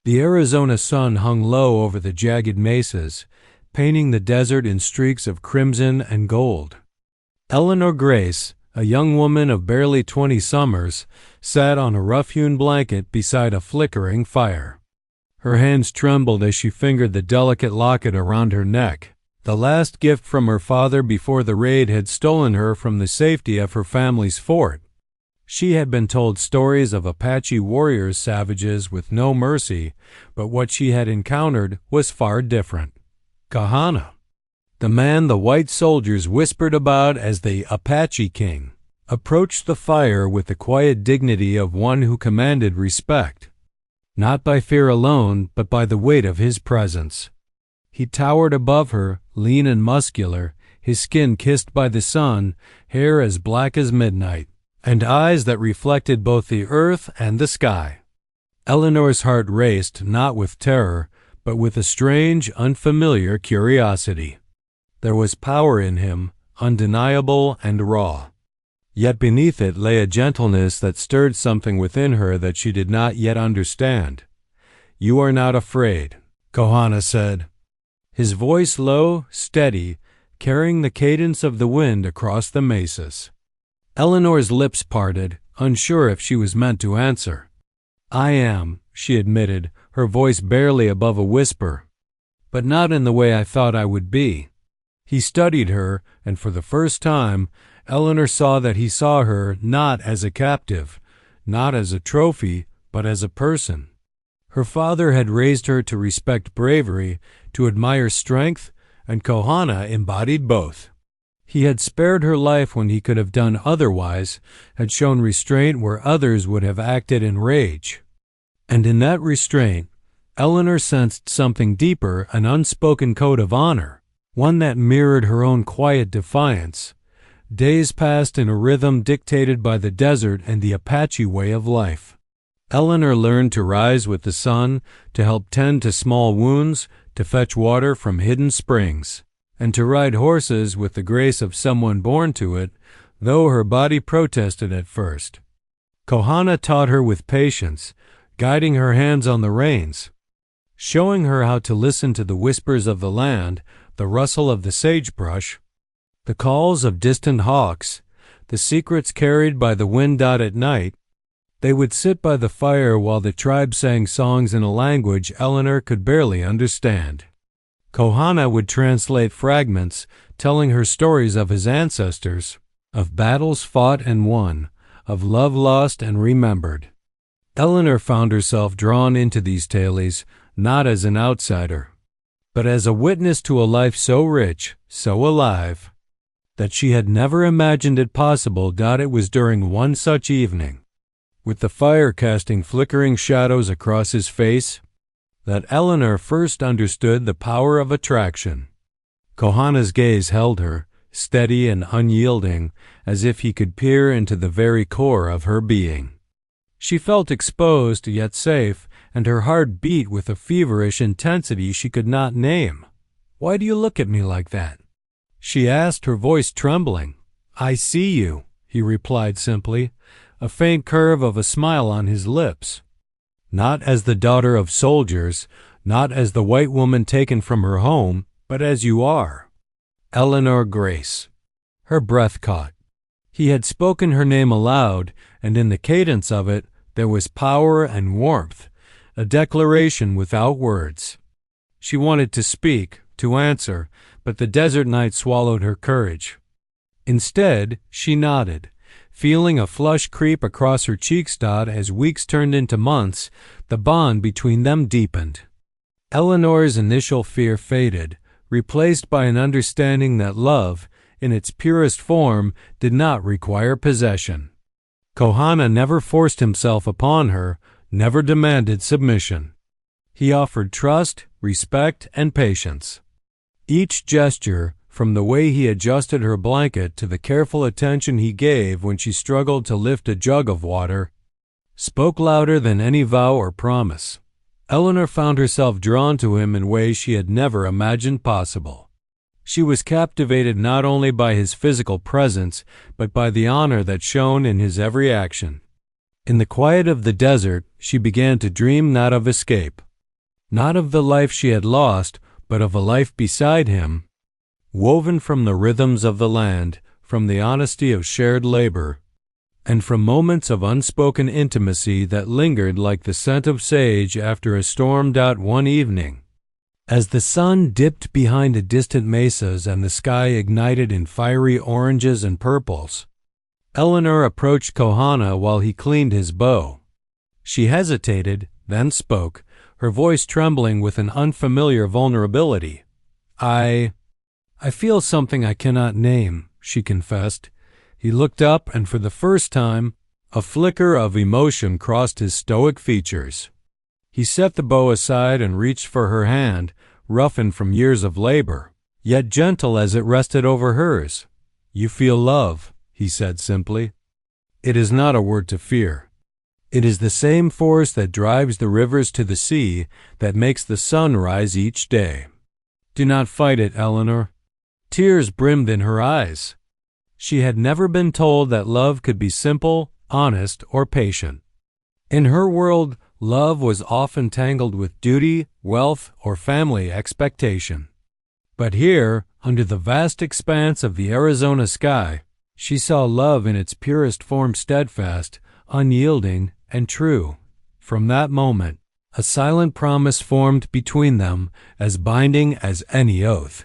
The Arizona sun hung low over the jagged mesas, painting the desert in streaks of crimson and gold. Eleanor Grace, a young woman of barely 20 summers, sat on a rough-hewn blanket beside a flickering fire. Her hands trembled as she fingered the delicate locket around her neck, the last gift from her father before the raid had stolen her from the safety of her family's fort. She had been told stories of Apache warriors, savages with no mercy, but what she had encountered was far different. Kahana, the man the white soldiers whispered about as the Apache King, approached the fire with the quiet dignity of one who commanded respect, not by fear alone, but by the weight of his presence. He towered above her, lean and muscular, his skin kissed by the sun, hair as black as midnight, and eyes that reflected both the earth and the sky. Eleanor's heart raced, not with terror, but with a strange, unfamiliar curiosity. There was power in him, undeniable and raw. Yet beneath it lay a gentleness that stirred something within her that she did not yet understand. "You are not afraid," Kahana said, his voice low, steady, carrying the cadence of the wind across the mesas. Eleanor's lips parted, unsure if she was meant to answer. "I am," she admitted, her voice barely above a whisper, "but not in the way I thought I would be." He studied her, and for the first time, Eleanor saw that he saw her not as a captive, not as a trophy, but as a person. Her father had raised her to respect bravery, to admire strength, and Kahana embodied both. He had spared her life when he could have done otherwise, had shown restraint where others would have acted in rage. And in that restraint, Eleanor sensed something deeper, an unspoken code of honor, one that mirrored her own quiet defiance. Days passed in a rhythm dictated by the desert and the Apache way of life. Eleanor learned to rise with the sun, to help tend to small wounds, to fetch water from hidden springs, and to ride horses with the grace of someone born to it, though her body protested at first. Kahana taught her with patience, guiding her hands on the reins, showing her how to listen to the whispers of the land, the rustle of the sagebrush, the calls of distant hawks, the secrets carried by the wind out at night. They would sit by the fire while the tribe sang songs in a language Eleanor could barely understand. Kahana would translate fragments, telling her stories of his ancestors, of battles fought and won, of love lost and remembered. Eleanor found herself drawn into these tales, not as an outsider, but as a witness to a life so rich, so alive, that she had never imagined it possible. It was during one such evening, with the fire casting flickering shadows across his face, that Eleanor first understood the power of attraction. Kahana's gaze held her, steady and unyielding, as if he could peer into the very core of her being. She felt exposed yet safe, and her heart beat with a feverish intensity she could not name. "Why do you look at me like that?" she asked, her voice trembling. "I see you," he replied simply, a faint curve of a smile on his lips. "Not as the daughter of soldiers, not as the white woman taken from her home, but as you are, Eleanor Grace." Her breath caught. He had spoken her name aloud, and in the cadence of it there was power and warmth, a declaration without words. She wanted to speak, to answer, but the desert night swallowed her courage. Instead, she nodded, feeling a flush creep across her cheeks. As weeks turned into months, the bond between them deepened. Eleanor's initial fear faded, replaced by an understanding that love, in its purest form, did not require possession. Kahana never forced himself upon her, never demanded submission. He offered trust, respect, and patience. Each gesture, from the way he adjusted her blanket to the careful attention he gave when she struggled to lift a jug of water, spoke louder than any vow or promise. Eleanor found herself drawn to him in ways she had never imagined possible. She was captivated not only by his physical presence, but by the honor that shone in his every action. In the quiet of the desert, she began to dream not of escape, not of the life she had lost, but of a life beside him, woven from the rhythms of the land, from the honesty of shared labor, and from moments of unspoken intimacy that lingered like the scent of sage after a storm. One evening, as the sun dipped behind the distant mesas and the sky ignited in fiery oranges and purples, Eleanor approached Kohana while he cleaned his bow. She hesitated, then spoke, her voice trembling with an unfamiliar vulnerability. I feel something I cannot name," she confessed. He looked up, and for the first time, a flicker of emotion crossed his stoic features. He set the bow aside and reached for her hand, roughened from years of labor, yet gentle as it rested over hers. "You feel love," he said simply. "It is not a word to fear. It is the same force that drives the rivers to the sea, that makes the sun rise each day. Do not fight it, Eleanor." Tears brimmed in her eyes. She had never been told that love could be simple, honest, or patient. In her world, love was often tangled with duty, wealth, or family expectation. But here, under the vast expanse of the Arizona sky, she saw love in its purest form, steadfast, unyielding, and true. From that moment, a silent promise formed between them, as binding as any oath.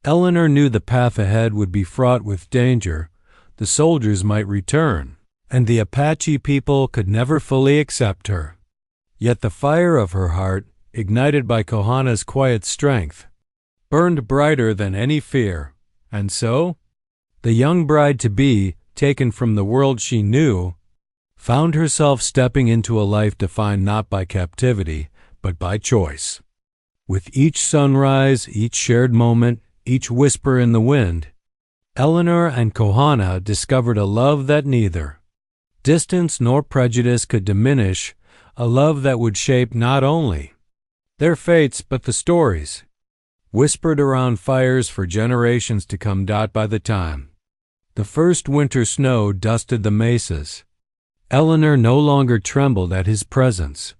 Eleanor knew the path ahead would be fraught with danger. The soldiers might return, and the Apache people could never fully accept her. Yet the fire of her heart, ignited by Kohana's quiet strength, burned brighter than any fear. And so, the young bride-to-be, taken from the world she knew, found herself stepping into a life defined not by captivity, but by choice. With each sunrise, each shared moment, each whisper in the wind, Eleanor and Kohana discovered a love that neither distance nor prejudice could diminish, a love that would shape not only their fates but the stories whispered around fires for generations to come. By the time the first winter snow dusted the mesas, Eleanor no longer trembled at his presence.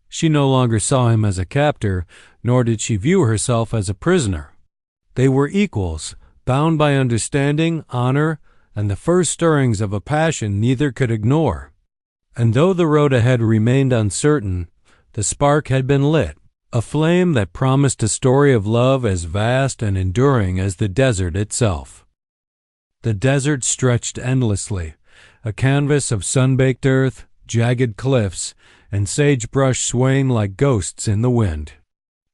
She no longer saw him as a captor, nor did she view herself as a prisoner. They were equals, bound by understanding, honor, and the first stirrings of a passion neither could ignore. And though the road ahead remained uncertain, the spark had been lit, a flame that promised a story of love as vast and enduring as the desert itself. The desert stretched endlessly, a canvas of sun-baked earth, jagged cliffs, and sagebrush swaying like ghosts in the wind.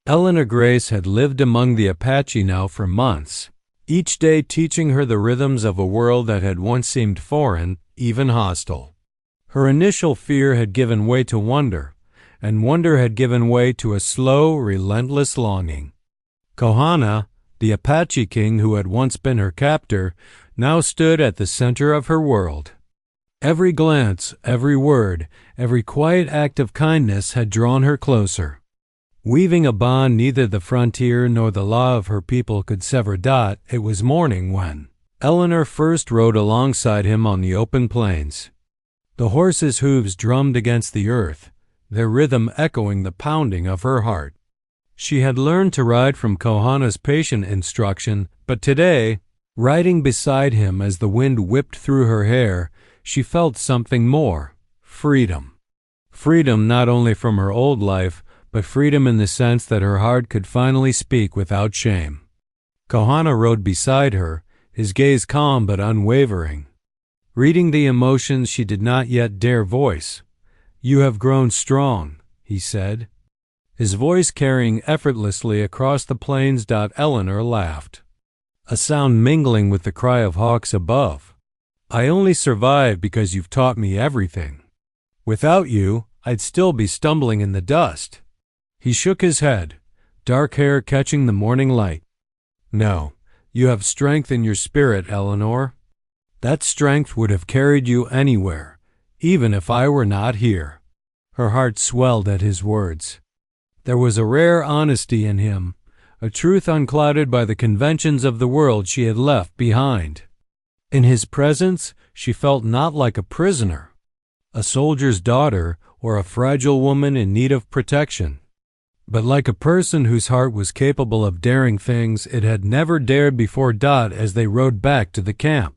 Eleanor Grace had lived among the Apache now for months, each day teaching her the rhythms of a world that had once seemed foreign, even hostile. Her initial fear had given way to wonder, and wonder had given way to a slow, relentless longing. Kohana, the Apache king who had once been her captor, now stood at the center of her world. Every glance, every word, every quiet act of kindness had drawn her closer, weaving a bond neither the frontier nor the law of her people could sever. It was morning when Eleanor first rode alongside him on the open plains. The horses' hooves drummed against the earth, their rhythm echoing the pounding of her heart. She had learned to ride from Kohana's patient instruction, but today, riding beside him as the wind whipped through her hair, she felt something more: freedom. Freedom not only from her old life, but freedom in the sense that her heart could finally speak without shame. Kohana rode beside her, his gaze calm but unwavering, reading the emotions she did not yet dare voice. "You have grown strong," he said, his voice carrying effortlessly across the plains. Eleanor laughed, a sound mingling with the cry of hawks above. "I only survived because you've taught me everything. Without you, I'd still be stumbling in the dust." He shook his head, dark hair catching the morning light. "No, you have strength in your spirit, Eleanor. That strength would have carried you anywhere, even if I were not here." Her heart swelled at his words. There was a rare honesty in him, a truth unclouded by the conventions of the world she had left behind. In his presence, she felt not like a prisoner, a soldier's daughter, or a fragile woman in need of protection. but like a person whose heart was capable of daring things it had never dared before. As they rode back to the camp,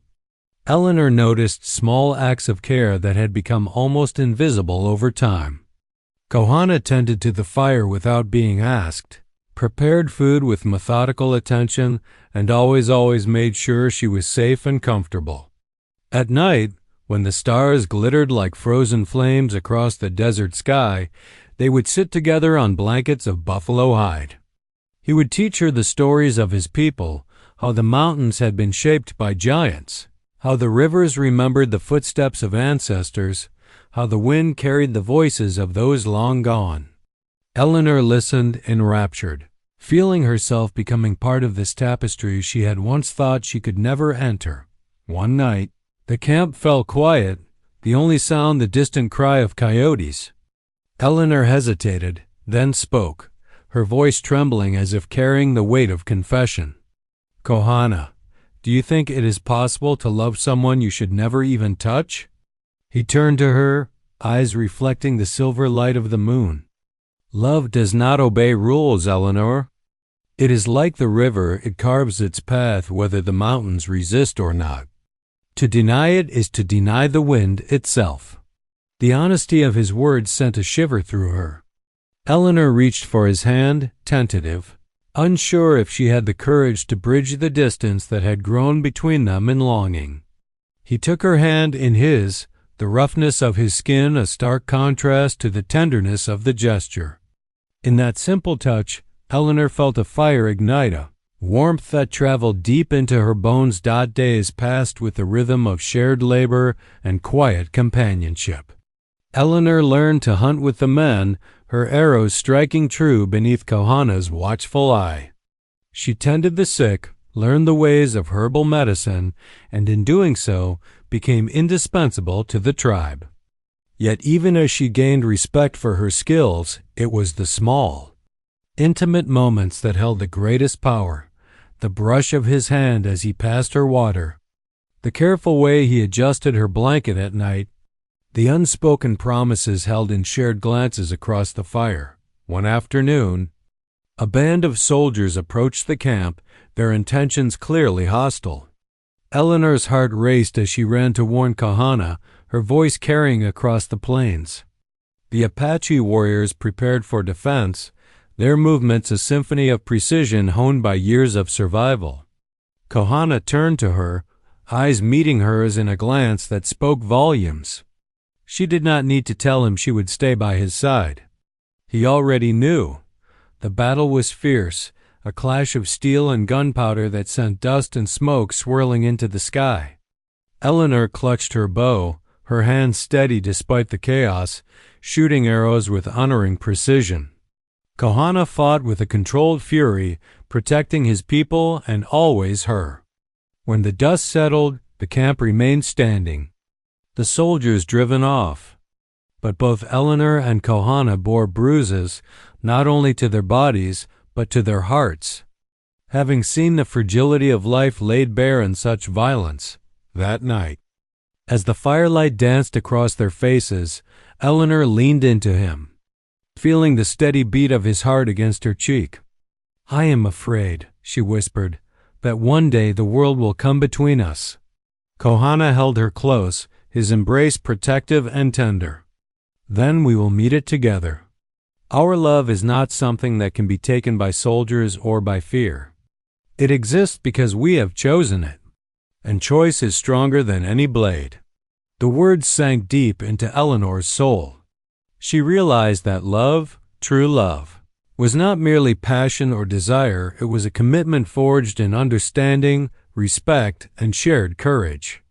Eleanor noticed small acts of care that had become almost invisible over time. Kohana tended to the fire without being asked, prepared food with methodical attention, and always made sure she was safe and comfortable. At night, when the stars glittered like frozen flames across the desert sky, they would sit together on blankets of buffalo hide. He would teach her the stories of his people, how the mountains had been shaped by giants, how the rivers remembered the footsteps of ancestors, how the wind carried the voices of those long gone. Eleanor listened enraptured, feeling herself becoming part of this tapestry she had once thought she could never enter. One night, the camp fell quiet, the only sound the distant cry of coyotes. Eleanor hesitated, then spoke, her voice trembling as if carrying the weight of confession. "Kohana, do you think it is possible to love someone you should never even touch?" He turned to her, eyes reflecting the silver light of the moon. "Love does not obey rules, Eleanor. It is like the river, it carves its path whether the mountains resist or not. To deny it is to deny the wind itself." The honesty of his words sent a shiver through her. Eleanor reached for his hand, tentative, unsure if she had the courage to bridge the distance that had grown between them in longing. He took her hand in his, the roughness of his skin a stark contrast to the tenderness of the gesture. In that simple touch, Eleanor felt a fire ignite, a warmth that traveled deep into her bones. Days passed with the rhythm of shared labor and quiet companionship. Eleanor learned to hunt with the men, her arrows striking true beneath Kohana's watchful eye. She tended the sick, learned the ways of herbal medicine, and in doing so became indispensable to the tribe. Yet even as she gained respect for her skills, it was the small, intimate moments that held the greatest power. The brush of his hand as he passed her water, the careful way he adjusted her blanket at night, the unspoken promises held in shared glances across the fire. One afternoon, a band of soldiers approached the camp, their intentions clearly hostile. Eleanor's heart raced as she ran to warn Kohana, her voice carrying across the plains. The Apache warriors prepared for defense, their movements a symphony of precision honed by years of survival. Kohana turned to her, eyes meeting hers in a glance that spoke volumes. She did not need to tell him she would stay by his side. He already knew. The battle was fierce, a clash of steel and gunpowder that sent dust and smoke swirling into the sky. Eleanor clutched her bow, her hand steady despite the chaos, shooting arrows with unerring precision. Kohana fought with a controlled fury, protecting his people and always her. When the dust settled, the camp remained standing, the soldiers driven off. But both Eleanor and Kohana bore bruises, not only to their bodies, but to their hearts, having seen the fragility of life laid bare in such violence. That night, as the firelight danced across their faces, Eleanor leaned into him, feeling the steady beat of his heart against her cheek. "I am afraid," she whispered, "that one day the world will come between us." Kohana held her close, his embrace protective and tender. "Then we will meet it together. Our love is not something that can be taken by soldiers or by fear. It exists because we have chosen it, and choice is stronger than any blade." The words sank deep into Eleanor's soul. She realized that love, true love, was not merely passion or desire, it was a commitment forged in understanding, respect, and shared courage.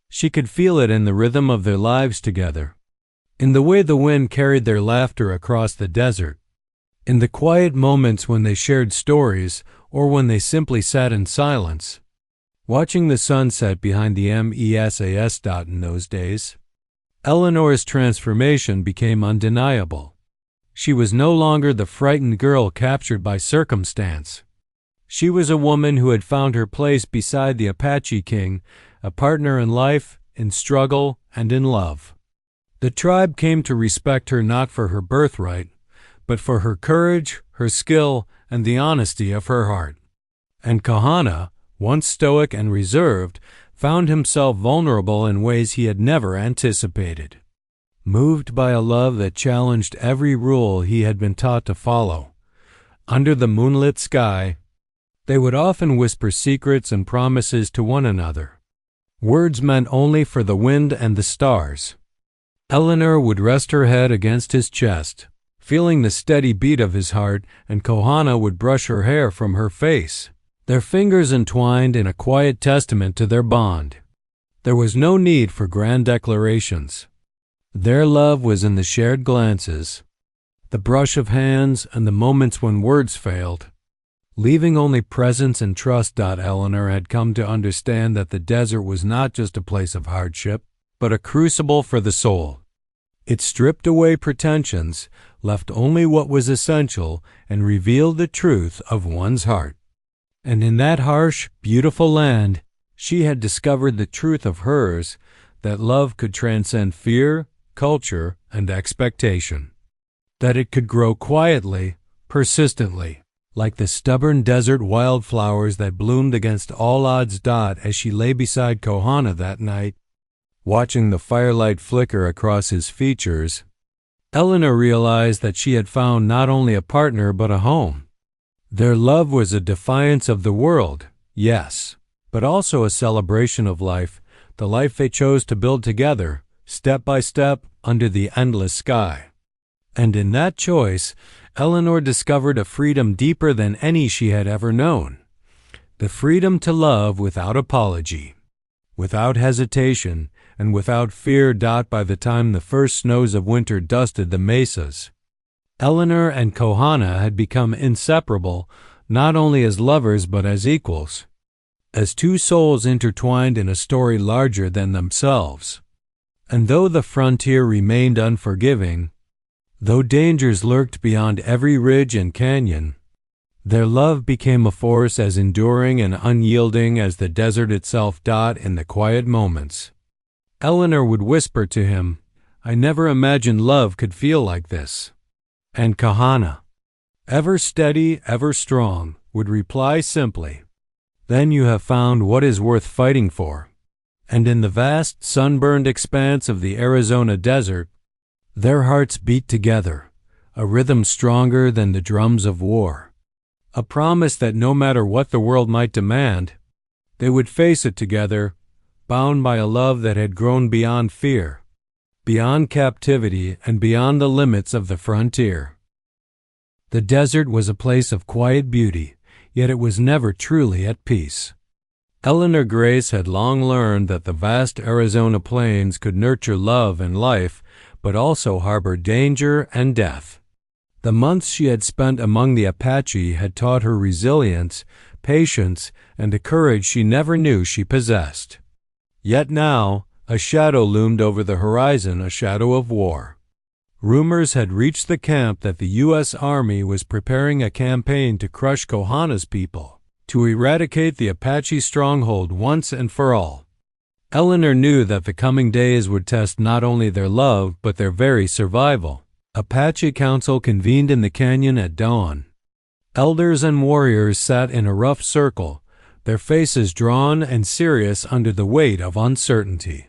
She could feel it in the rhythm of their lives together, in the way the wind carried their laughter across the desert, in the quiet moments when they shared stories or when they simply sat in silence, watching the sunset behind the MESAS. In those days, Eleanor's transformation became undeniable. She was no longer the frightened girl captured by circumstance. She was a woman who had found her place beside the Apache king, a partner in life, in struggle, and in love. The tribe came to respect her not for her birthright, but for her courage, her skill, and the honesty of her heart. And Kahana, once stoic and reserved, found himself vulnerable in ways he had never anticipated. Moved by a love that challenged every rule he had been taught to follow, under the moonlit sky, they would often whisper secrets and promises to one another, words meant only for the wind and the stars. Eleanor would rest her head against his chest, feeling the steady beat of his heart, and Kahana would brush her hair from her face, their fingers entwined in a quiet testament to their bond. There was no need for grand declarations. Their love was in the shared glances, the brush of hands, and the moments when words failed, leaving only presence and trust. Eleanor had come to understand that the desert was not just a place of hardship, but a crucible for the soul. It stripped away pretensions, left only what was essential, and revealed the truth of one's heart. And in that harsh, beautiful land, she had discovered the truth of hers, that love could transcend fear, culture, and expectation. That it could grow quietly, persistently, like the stubborn desert wildflowers that bloomed against all odds. As she lay beside Kahana that night, watching the firelight flicker across his features, Eleanor realized that she had found not only a partner but a home. Their love was a defiance of the world, yes, but also a celebration of life, the life they chose to build together, step by step, under the endless sky. And in that choice, Eleanor discovered a freedom deeper than any she had ever known. The freedom to love without apology, without hesitation, and without fear. By the time the first snows of winter dusted the mesas, Eleanor and Kahana had become inseparable, not only as lovers but as equals, as two souls intertwined in a story larger than themselves. And though the frontier remained unforgiving, though dangers lurked beyond every ridge and canyon, their love became a force as enduring and unyielding as the desert itself. In the quiet moments, Eleanor would whisper to him, "I never imagined love could feel like this." And Kahana, ever steady, ever strong, would reply simply, "Then you have found what is worth fighting for." And in the vast, sunburned expanse of the Arizona desert, their hearts beat together, a rhythm stronger than the drums of war, a promise that no matter what the world might demand, they would face it together, bound by a love that had grown beyond fear, beyond captivity, and beyond the limits of the frontier. The desert was a place of quiet beauty, yet it was never truly at peace. Eleanor Grace had long learned that the vast Arizona plains could nurture love and life, but also harbor danger and death. The months she had spent among the Apache had taught her resilience, patience, and a courage she never knew she possessed. Yet now, a shadow loomed over the horizon, a shadow of war. Rumors had reached the camp that the U.S. Army was preparing a campaign to crush Kahana's people, to eradicate the Apache stronghold once and for all. Eleanor knew that the coming days would test not only their love but their very survival. Apache Council convened in the canyon at dawn. Elders and warriors sat in a rough circle, their faces drawn and serious under the weight of uncertainty.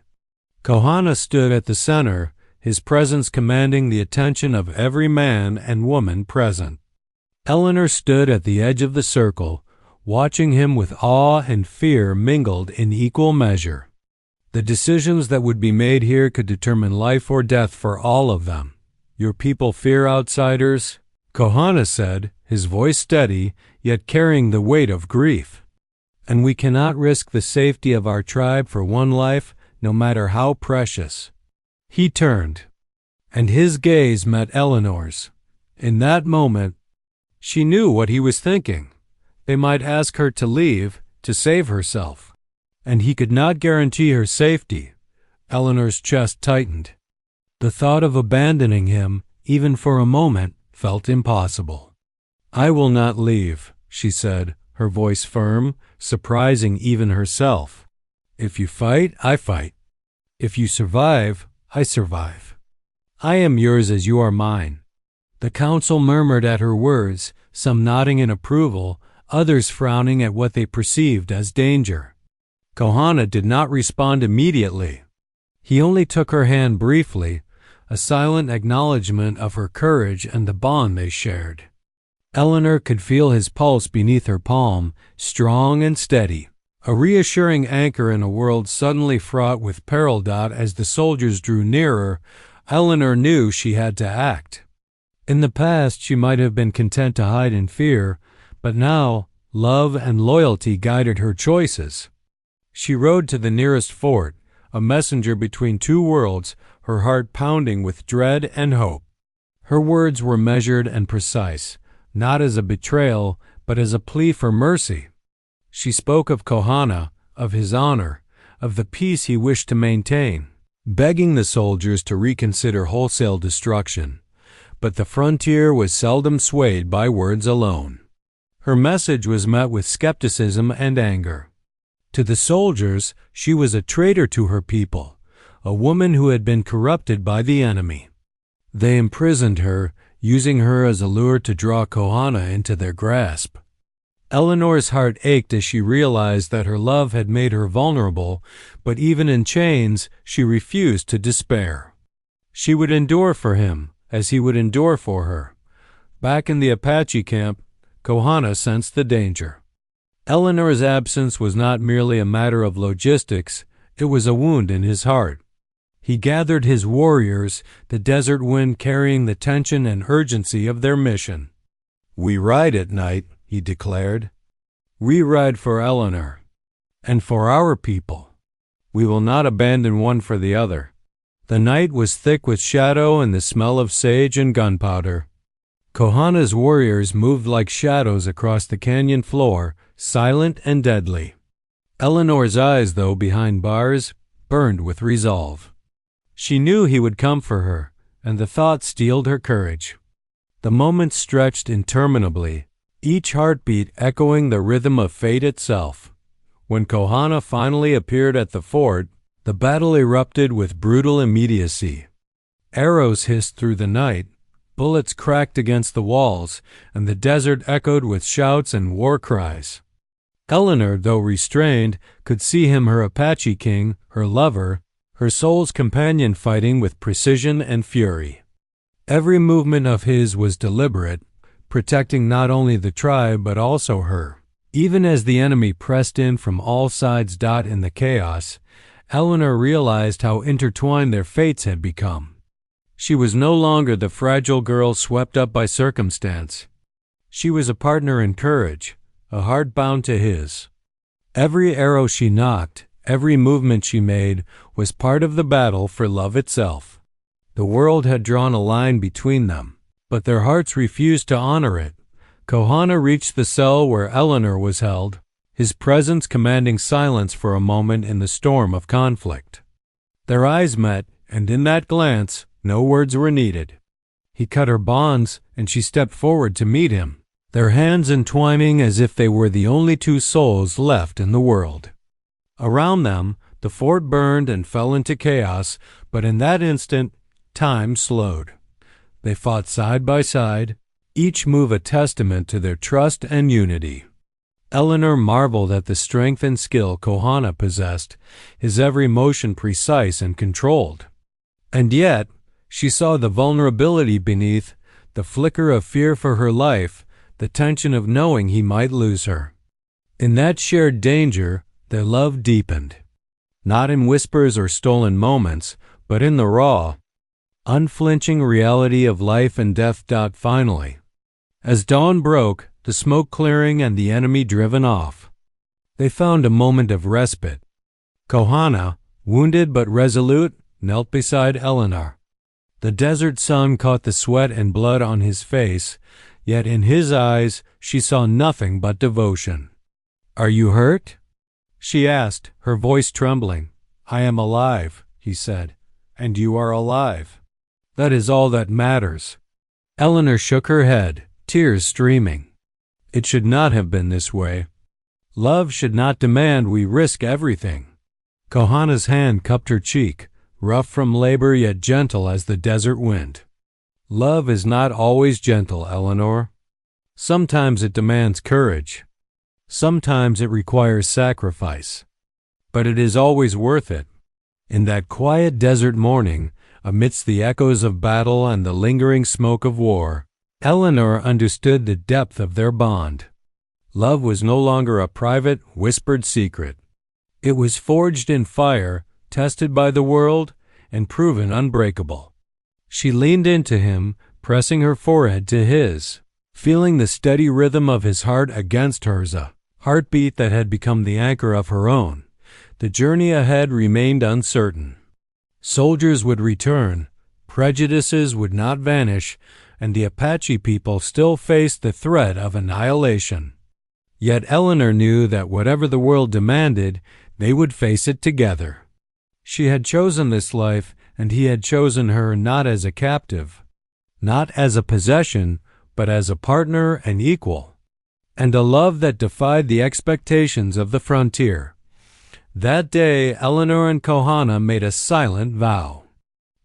Kahana stood at the center, his presence commanding the attention of every man and woman present. Eleanor stood at the edge of the circle, watching him with awe and fear mingled in equal measure. The decisions that would be made here could determine life or death for all of them. "Your people fear outsiders," Kahana said, his voice steady, yet carrying the weight of grief. "And we cannot risk the safety of our tribe for one life, no matter how precious." He turned, and his gaze met Eleanor's. In that moment, she knew what he was thinking. They might ask her to leave, to save herself, and he could not guarantee her safety. Eleanor's chest tightened. The thought of abandoning him, even for a moment, felt impossible. "I will not leave," she said, her voice firm, surprising even herself. "If you fight, I fight. If you survive, I survive. I am yours as you are mine." The council murmured at her words, some nodding in approval, others frowning at what they perceived as danger. Kohana did not respond immediately. He only took her hand briefly, a silent acknowledgment of her courage and the bond they shared. Eleanor could feel his pulse beneath her palm, strong and steady, a reassuring anchor in a world suddenly fraught with peril. As the soldiers drew nearer, Eleanor knew she had to act. In the past, she might have been content to hide in fear, but now love and loyalty guided her choices. She rode to the nearest fort, a messenger between two worlds, her heart pounding with dread and hope. Her words were measured and precise, not as a betrayal, but as a plea for mercy. She spoke of Kohana, of his honor, of the peace he wished to maintain, begging the soldiers to reconsider wholesale destruction. But the frontier was seldom swayed by words alone. Her message was met with skepticism and anger. To the soldiers, she was a traitor to her people, a woman who had been corrupted by the enemy. They imprisoned her, using her as a lure to draw Kohana into their grasp. Eleanor's heart ached as she realized that her love had made her vulnerable, but even in chains, she refused to despair. She would endure for him, as he would endure for her. Back in the Apache camp, Kohana sensed the danger. Eleanor's absence was not merely a matter of logistics, it was a wound in his heart. He gathered his warriors, the desert wind carrying the tension and urgency of their mission. "We ride at night," he declared. "We ride for Eleanor, and for our people. We will not abandon one for the other." The night was thick with shadow and the smell of sage and gunpowder. Kohana's warriors moved like shadows across the canyon floor, silent and deadly. Eleanor's eyes, though behind bars, burned with resolve. She knew he would come for her, and the thought steeled her courage. The moments stretched interminably, each heartbeat echoing the rhythm of fate itself. When Kohana finally appeared at the fort, the battle erupted with brutal immediacy. Arrows hissed through the night, bullets cracked against the walls, and the desert echoed with shouts and war cries. Eleanor, though restrained, could see him, her Apache king, her lover, her soul's companion, fighting with precision and fury. Every movement of his was deliberate, protecting not only the tribe but also her. Even as the enemy pressed in from all sides. In the chaos, Eleanor realized how intertwined their fates had become. She was no longer the fragile girl swept up by circumstance. She was a partner in courage, a heart bound to his. Every arrow she knocked, every movement she made, was part of the battle for love itself. The world had drawn a line between them, but their hearts refused to honor it. Kohana reached the cell where Eleanor was held, his presence commanding silence for a moment in the storm of conflict. Their eyes met, and in that glance, no words were needed. He cut her bonds, and she stepped forward to meet him, their hands entwining as if they were the only two souls left in the world. Around them, the fort burned and fell into chaos, but in that instant, time slowed. They fought side by side, each move a testament to their trust and unity. Eleanor marveled at the strength and skill Kohana possessed, his every motion precise and controlled. And yet, she saw the vulnerability beneath, the flicker of fear for her life, the tension of knowing he might lose her. In that shared danger, their love deepened. Not in whispers or stolen moments, but in the raw, unflinching reality of life and death. Finally, as dawn broke, the smoke clearing and the enemy driven off, they found a moment of respite. Kohana, wounded but resolute, knelt beside Eleanor. The desert sun caught the sweat and blood on his face, yet in his eyes she saw nothing but devotion. "Are you hurt?" she asked, her voice trembling. "I am alive," he said, "and you are alive. That is all that matters." Eleanor shook her head, tears streaming. It should not have been this way. Love should not demand we risk everything. Kohana's hand cupped her cheek, rough from labor yet gentle as the desert wind. Love is not always gentle, Eleanor. Sometimes it demands courage. Sometimes it requires sacrifice. But it is always worth it. In that quiet desert morning, amidst the echoes of battle and the lingering smoke of war, Eleanor understood the depth of their bond. Love was no longer a private, whispered secret. It was forged in fire, tested by the world, and proven unbreakable. She leaned into him, pressing her forehead to his, feeling the steady rhythm of his heart against hers, a heartbeat that had become the anchor of her own. The journey ahead remained uncertain. Soldiers would return, prejudices would not vanish, and the Apache people still faced the threat of annihilation. Yet Eleanor knew that whatever the world demanded, they would face it together. She had chosen this life, and he had chosen her not as a captive, not as a possession, but as a partner and equal, and a love that defied the expectations of the frontier. That day, Eleanor and Kohana made a silent vow.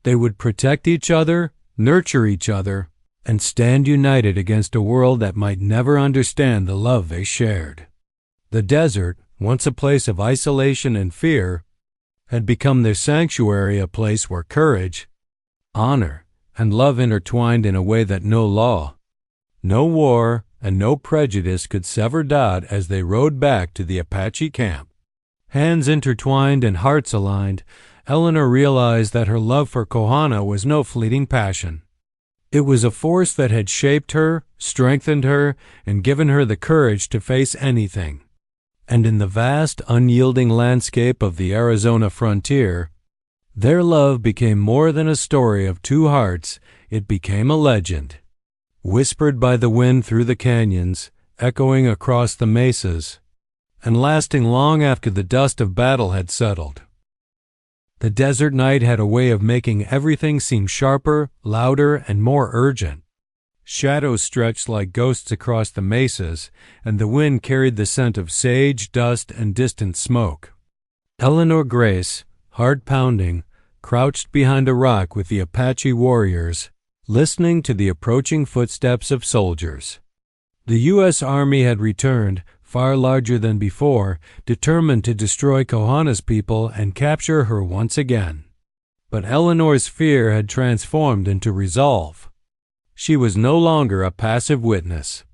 They would protect each other, nurture each other, and stand united against a world that might never understand the love they shared. The desert, once a place of isolation and fear, had become their sanctuary, a place where courage, honor, and love intertwined in a way that no law, no war, and no prejudice could sever dot as they rode back to the Apache camp. Hands intertwined and hearts aligned, Eleanor realized that her love for Kohana was no fleeting passion. It was a force that had shaped her, strengthened her, and given her the courage to face anything. And in the vast, unyielding landscape of the Arizona frontier, their love became more than a story of two hearts, it became a legend. Whispered by the wind through the canyons, echoing across the mesas, and lasting long after the dust of battle had settled. The desert night had a way of making everything seem sharper, louder, and more urgent. Shadows stretched like ghosts across the mesas, and the wind carried the scent of sage, dust, and distant smoke. Eleanor Grace, heart pounding, crouched behind a rock with the Apache warriors, listening to the approaching footsteps of soldiers. The U.S. Army had returned, far larger than before, determined to destroy Kohana's people and capture her once again. But Eleanor's fear had transformed into resolve. She was no longer a passive witness.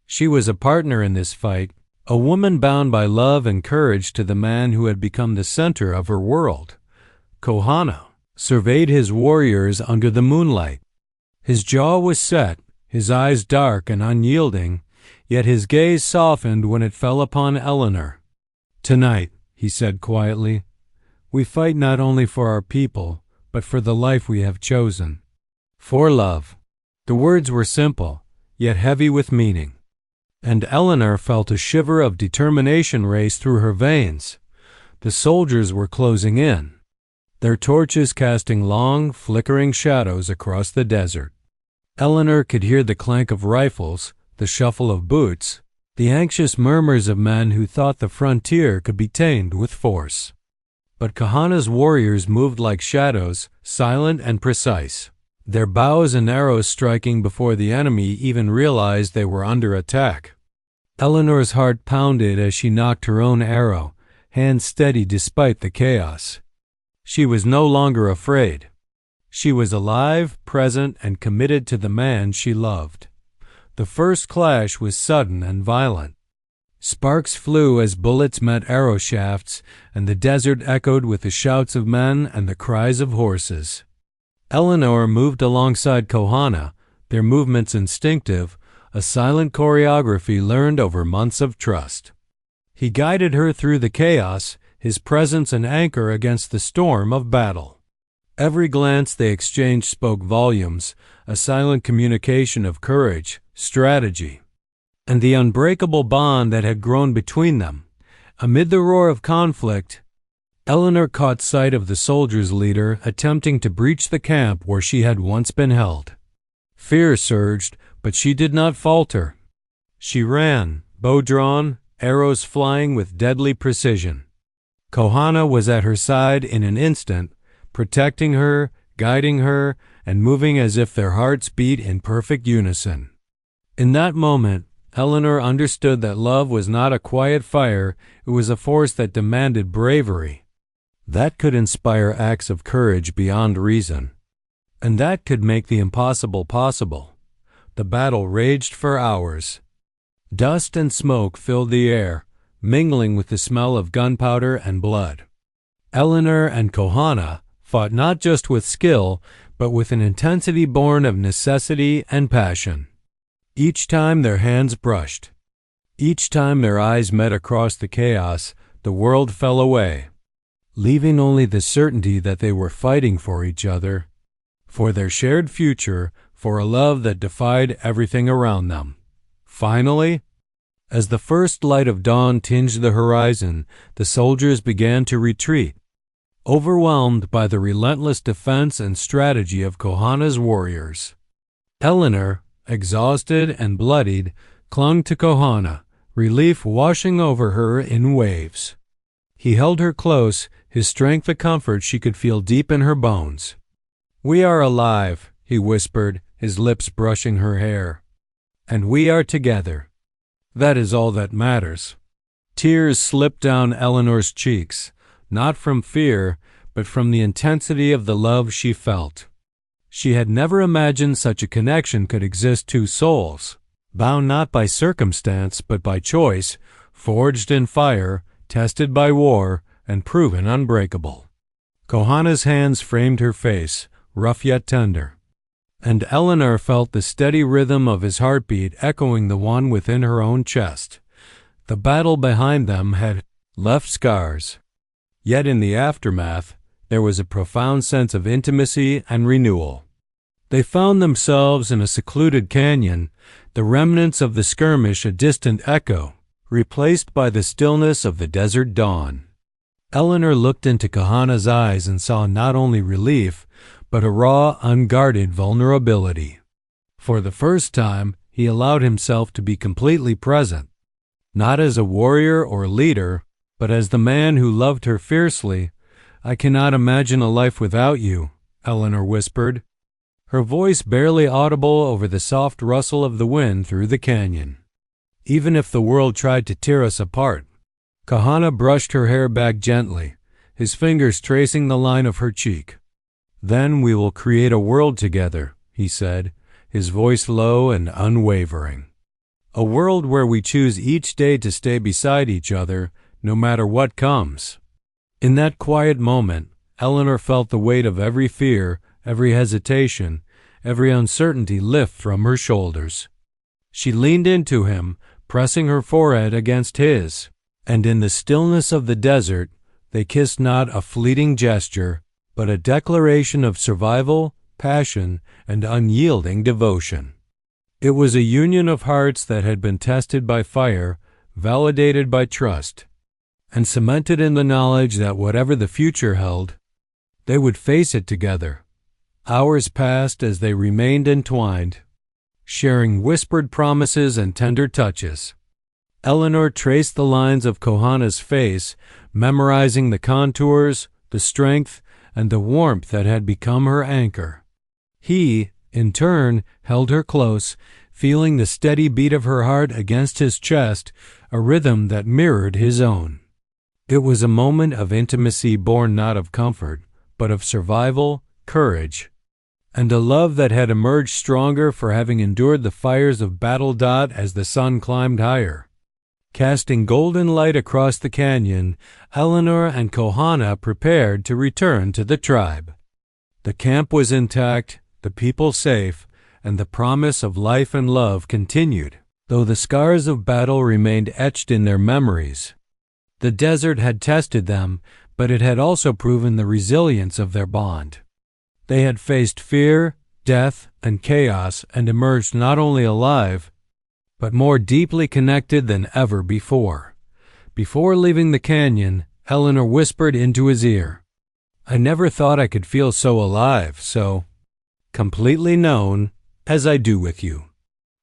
She was a partner in this fight, a woman bound by love and courage to the man who had become the center of her world. Kohana surveyed his warriors under the moonlight. His jaw was set, his eyes dark and unyielding, yet his gaze softened when it fell upon Eleanor. "Tonight," he said quietly, "we fight not only for our people, but for the life we have chosen. For love." The words were simple, yet heavy with meaning, and Eleanor felt a shiver of determination race through her veins. The soldiers were closing in, their torches casting long, flickering shadows across the desert. Eleanor could hear the clank of rifles, the shuffle of boots, the anxious murmurs of men who thought the frontier could be tamed with force. But Kohana's warriors moved like shadows, silent and precise, their bows and arrows striking before the enemy even realized they were under attack. Eleanor's heart pounded as she nocked her own arrow, hands steady despite the chaos. She was no longer afraid. She was alive, present, and committed to the man she loved. The first clash was sudden and violent. Sparks flew as bullets met arrow shafts, and the desert echoed with the shouts of men and the cries of horses. Eleanor moved alongside Kohana, their movements instinctive, a silent choreography learned over months of trust. He guided her through the chaos, his presence an anchor against the storm of battle. Every glance they exchanged spoke volumes, a silent communication of courage, strategy, and the unbreakable bond that had grown between them. Amid the roar of conflict, Eleanor caught sight of the soldiers' leader attempting to breach the camp where she had once been held. Fear surged, but she did not falter. She ran, bow drawn, arrows flying with deadly precision. Kohana was at her side in an instant, protecting her, guiding her, and moving as if their hearts beat in perfect unison. In that moment, Eleanor understood that love was not a quiet fire, it was a force that demanded bravery. That could inspire acts of courage beyond reason. And that could make the impossible possible. The battle raged for hours. Dust and smoke filled the air, mingling with the smell of gunpowder and blood. Eleanor and Kohana fought not just with skill, but with an intensity born of necessity and passion. Each time their hands brushed, each time their eyes met across the chaos, the world fell away, leaving only the certainty that they were fighting for each other, for their shared future, for a love that defied everything around them. Finally, as the first light of dawn tinged the horizon, the soldiers began to retreat, overwhelmed by the relentless defense and strategy of Kohana's warriors. Eleanor, exhausted and bloodied, clung to Kohana, relief washing over her in waves. He held her close, his strength a comfort she could feel deep in her bones. "We are alive," he whispered, his lips brushing her hair. "And we are together. That is all that matters." Tears slipped down Eleanor's cheeks, not from fear, but from the intensity of the love she felt. She had never imagined such a connection could exist two souls, bound not by circumstance but by choice, forged in fire, tested by war, and proven unbreakable. Kohana's hands framed her face, rough yet tender, and Eleanor felt the steady rhythm of his heartbeat echoing the one within her own chest. The battle behind them had left scars, yet in the aftermath there was a profound sense of intimacy and renewal. They found themselves in a secluded canyon, the remnants of the skirmish a distant echo, replaced by the stillness of the desert dawn. Eleanor looked into Kohana's eyes and saw not only relief, but a raw, unguarded vulnerability. For the first time, he allowed himself to be completely present, not as a warrior or leader, but as the man who loved her fiercely. "I cannot imagine a life without you," Eleanor whispered, her voice barely audible over the soft rustle of the wind through the canyon. "Even if the world tried to tear us apart." Kohana brushed her hair back gently, his fingers tracing the line of her cheek. "Then we will create a world together," he said, his voice low and unwavering. "A world where we choose each day to stay beside each other, no matter what comes." In that quiet moment, Eleanor felt the weight of every fear, every hesitation, every uncertainty lift from her shoulders. She leaned into him, pressing her forehead against his, and in the stillness of the desert, they kissed not a fleeting gesture, but a declaration of survival, passion, and unyielding devotion. It was a union of hearts that had been tested by fire, validated by trust, and cemented in the knowledge that whatever the future held, they would face it together. Hours passed as they remained entwined, sharing whispered promises and tender touches. Eleanor traced the lines of Kohana's face, memorizing the contours, the strength, and the warmth that had become her anchor. He, in turn, held her close, feeling the steady beat of her heart against his chest, a rhythm that mirrored his own. It was a moment of intimacy born not of comfort, but of survival, courage, and a love that had emerged stronger for having endured the fires of battle. As the sun climbed higher, casting golden light across the canyon, Eleanor and Kohana prepared to return to the tribe. The camp was intact, the people safe, and the promise of life and love continued, though the scars of battle remained etched in their memories. The desert had tested them, but it had also proven the resilience of their bond. They had faced fear, death, and chaos and emerged not only alive, but more deeply connected than ever before. Before leaving the canyon, Eleanor whispered into his ear, "I never thought I could feel so alive, so completely known, as I do with you."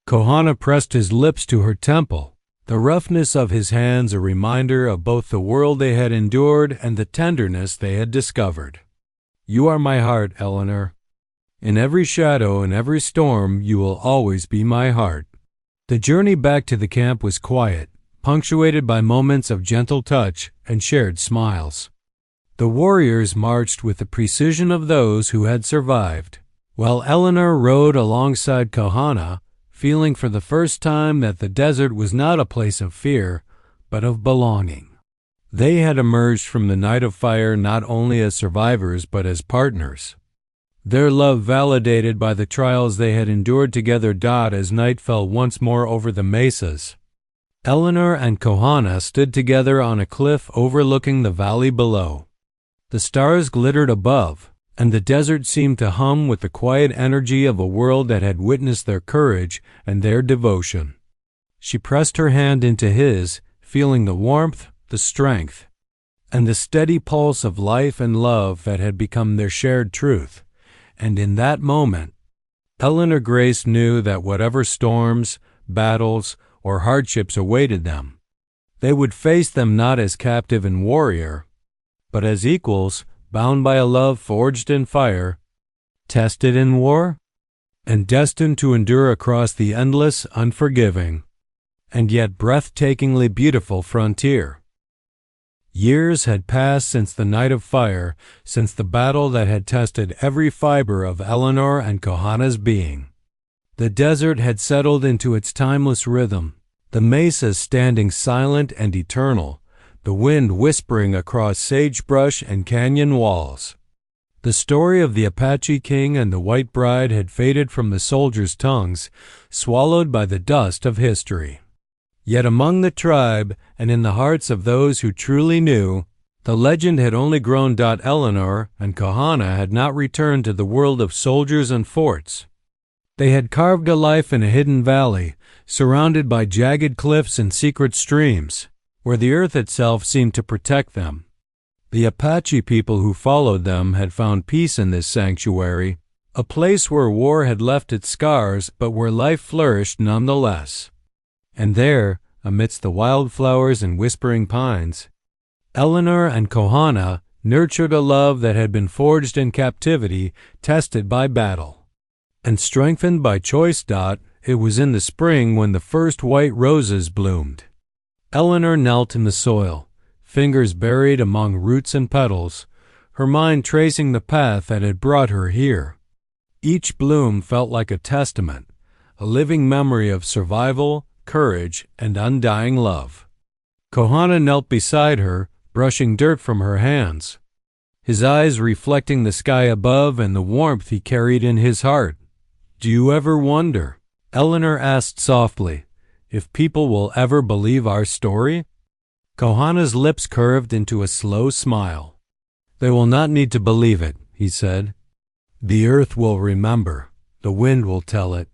Kohana pressed his lips to her temple, the roughness of his hands a reminder of both the world they had endured and the tenderness they had discovered. "You are my heart, Eleanor. In every shadow and every storm, you will always be my heart. The journey back to the camp was quiet, punctuated by moments of gentle touch and shared smiles. The warriors marched with the precision of those who had survived, while Eleanor rode alongside Kohana, feeling for the first time that the desert was not a place of fear, but of belonging. They had emerged from the night of fire not only as survivors but as partners. Their love validated by the trials they had endured together. As night fell once more over the mesas, Eleanor and Kohana stood together on a cliff overlooking the valley below. The stars glittered above, and the desert seemed to hum with the quiet energy of a world that had witnessed their courage and their devotion. She pressed her hand into his, feeling the warmth, the strength, and the steady pulse of life and love that had become their shared truth. And in that moment, Eleanor Grace knew that whatever storms, battles, or hardships awaited them, they would face them not as captive and warrior, but as equals, bound by a love forged in fire, tested in war, and destined to endure across the endless, unforgiving, and yet breathtakingly beautiful frontier. Years had passed since the night of fire, since the battle that had tested every fiber of Eleanor and Kohana's being. The desert had settled into its timeless rhythm, the mesas standing silent and eternal, the wind whispering across sagebrush and canyon walls. The story of the Apache king and the white bride had faded from the soldiers' tongues, swallowed by the dust of history. Yet among the tribe, and in the hearts of those who truly knew, the legend had only grown. Eleanor and Kohana had not returned to the world of soldiers and forts. They had carved a life in a hidden valley, surrounded by jagged cliffs and secret streams, where the earth itself seemed to protect them. The Apache people who followed them had found peace in this sanctuary, a place where war had left its scars but where life flourished nonetheless. And there, amidst the wildflowers and whispering pines, Eleanor and Kohana nurtured a love that had been forged in captivity, tested by battle, and strengthened by choice. It was in the spring when the first white roses bloomed. Eleanor knelt in the soil, fingers buried among roots and petals, her mind tracing the path that had brought her here. Each bloom felt like a testament, a living memory of survival, courage, and undying love. Kohana knelt beside her, brushing dirt from her hands, his eyes reflecting the sky above and the warmth he carried in his heart. "Do you ever wonder," Eleanor asked softly, "if people will ever believe our story?" Kohana's lips curved into a slow smile. "They will not need to believe it," he said. "The earth will remember, the wind will tell it,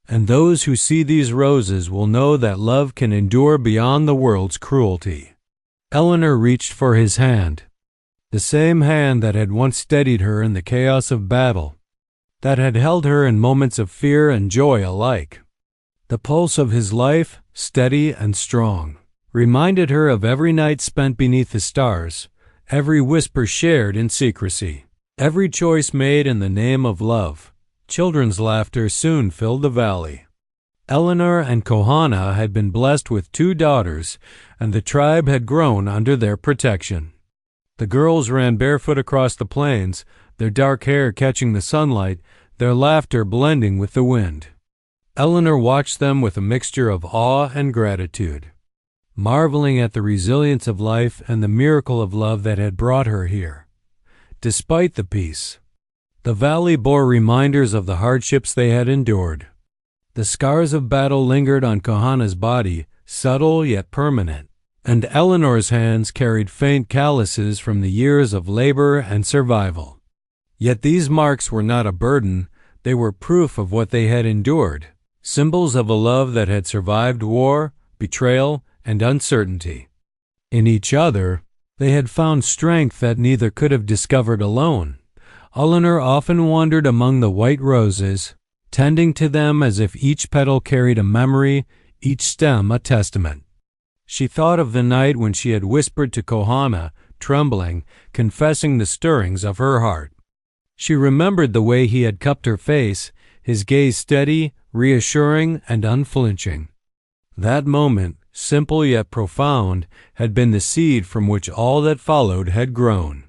and those who see these roses will know that love can endure beyond the world's cruelty." Eleanor reached for his hand, the same hand that had once steadied her in the chaos of battle, that had held her in moments of fear and joy alike. The pulse of his life, steady and strong, reminded her of every night spent beneath the stars, every whisper shared in secrecy, every choice made in the name of love. Children's laughter soon filled the valley. Eleanor and Kohana had been blessed with 2 daughters, and the tribe had grown under their protection. The girls ran barefoot across the plains, their dark hair catching the sunlight, their laughter blending with the wind. Eleanor watched them with a mixture of awe and gratitude, marveling at the resilience of life and the miracle of love that had brought her here. Despite the peace, the valley bore reminders of the hardships they had endured. The scars of battle lingered on Kohana's body, subtle yet permanent, and Eleanor's hands carried faint calluses from the years of labor and survival. Yet these marks were not a burden, they were proof of what they had endured, symbols of a love that had survived war, betrayal, and uncertainty. In each other, they had found strength that neither could have discovered alone. Eleanor often wandered among the white roses, tending to them as if each petal carried a memory, each stem a testament. She thought of the night when she had whispered to Kohana, trembling, confessing the stirrings of her heart. She remembered the way he had cupped her face, his gaze steady, reassuring, and unflinching. That moment, simple yet profound, had been the seed from which all that followed had grown.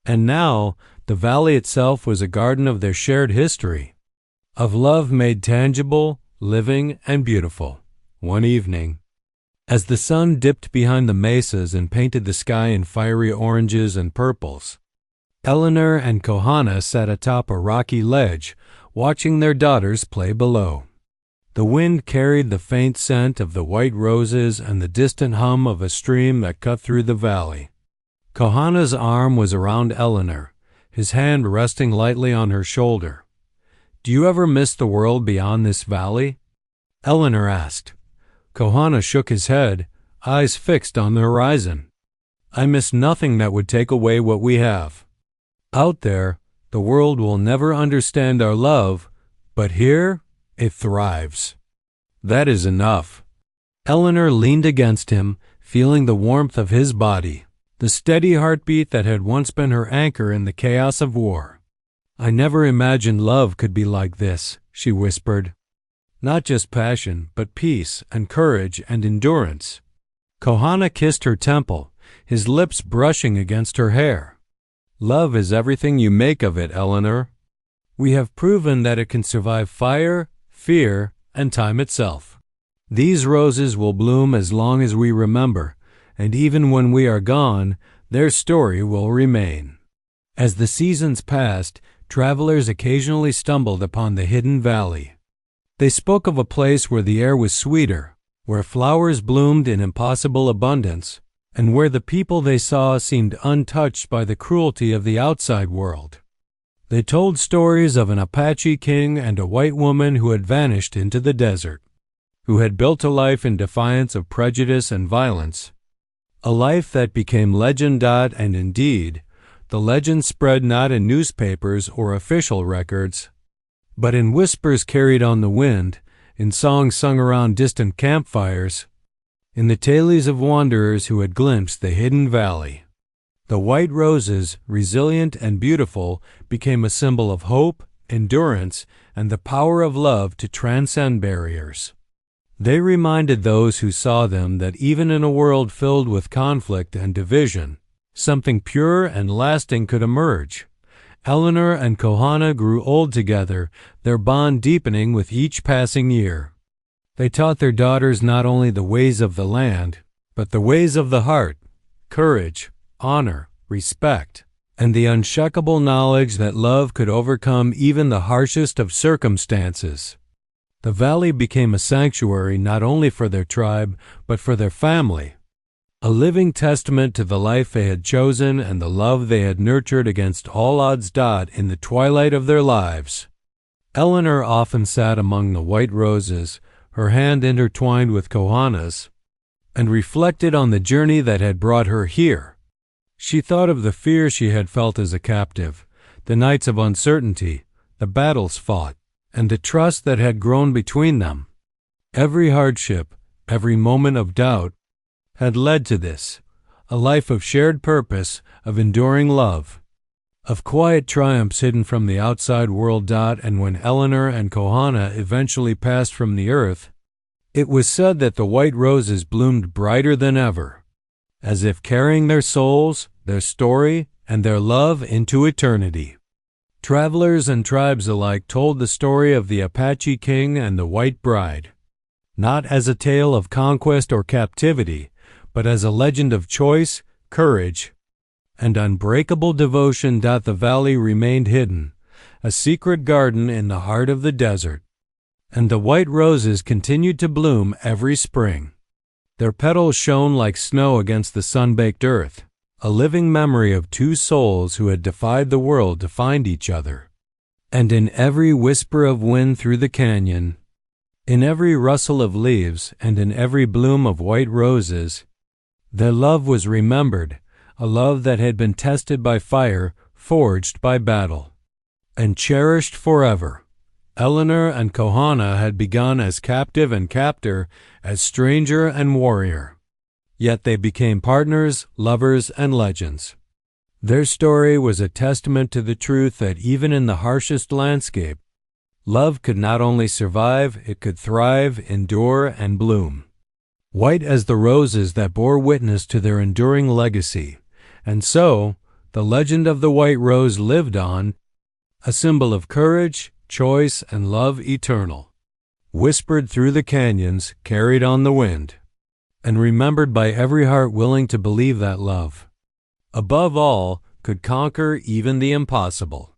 And now, the valley itself was a garden of their shared history, of love made tangible, living, and beautiful. One evening, as the sun dipped behind the mesas and painted the sky in fiery oranges and purples, Eleanor and Kohana sat atop a rocky ledge, watching their daughters play below. The wind carried the faint scent of the white roses and the distant hum of a stream that cut through the valley. Kohana's arm was around Eleanor, his hand resting lightly on her shoulder. "Do you ever miss the world beyond this valley?" Eleanor asked. Kohana shook his head, eyes fixed on the horizon. "I miss nothing that would take away what we have. Out there, the world will never understand our love, but here, it thrives. That is enough." Eleanor leaned against him, feeling the warmth of his body, the steady heartbeat that had once been her anchor in the chaos of war. "I never imagined love could be like this," she whispered. "Not just passion, but peace and courage and endurance." Kohana kissed her temple, his lips brushing against her hair. "Love is everything you make of it, Eleanor. We have proven that it can survive fire, fear, and time itself. These roses will bloom as long as we remember, and even when we are gone, their story will remain." As the seasons passed, travelers occasionally stumbled upon the hidden valley. They spoke of a place where the air was sweeter, where flowers bloomed in impossible abundance, and where the people they saw seemed untouched by the cruelty of the outside world. They told stories of an Apache king and a white woman who had vanished into the desert, who had built a life in defiance of prejudice and violence, a life that became legend. And indeed, the legend spread not in newspapers or official records, but in whispers carried on the wind, in songs sung around distant campfires, in the tales of wanderers who had glimpsed the hidden valley. The white roses, resilient and beautiful, became a symbol of hope, endurance, and the power of love to transcend barriers. They reminded those who saw them that even in a world filled with conflict and division, something pure and lasting could emerge. Eleanor and Kohana grew old together, their bond deepening with each passing year. They taught their daughters not only the ways of the land, but the ways of the heart, courage, honor, respect, and the unshakable knowledge that love could overcome even the harshest of circumstances. The valley became a sanctuary not only for their tribe, but for their family, a living testament to the life they had chosen and the love they had nurtured against all odds. In the twilight of their lives, Eleanor often sat among the white roses, her hand intertwined with Kohana's, and reflected on the journey that had brought her here. She thought of the fear she had felt as a captive, the nights of uncertainty, the battles fought, and the trust that had grown between them. Every hardship, every moment of doubt, had led to this, a life of shared purpose, of enduring love, of quiet triumphs hidden from the outside world. And when Eleanor and Kohana eventually passed from the earth, it was said that the white roses bloomed brighter than ever, as if carrying their souls, their story, and their love into eternity. Travelers and tribes alike told the story of the Apache king and the white bride, not as a tale of conquest or captivity, but as a legend of choice, courage, and unbreakable devotion. The valley remained hidden, a secret garden in the heart of the desert, and the white roses continued to bloom every spring. Their petals shone like snow against the sun-baked earth, a living memory of two souls who had defied the world to find each other. And in every whisper of wind through the canyon, in every rustle of leaves, and in every bloom of white roses, their love was remembered, a love that had been tested by fire, forged by battle, and cherished forever. Eleanor and Kohana had begun as captive and captor, as stranger and warrior. Yet they became partners, lovers, and legends. Their story was a testament to the truth that even in the harshest landscape, love could not only survive, it could thrive, endure, and bloom. White as the roses that bore witness to their enduring legacy. And so, the legend of the white rose lived on, a symbol of courage, choice, and love eternal. Whispered through the canyons, carried on the wind, and remembered by every heart willing to believe that love, above all, could conquer even the impossible.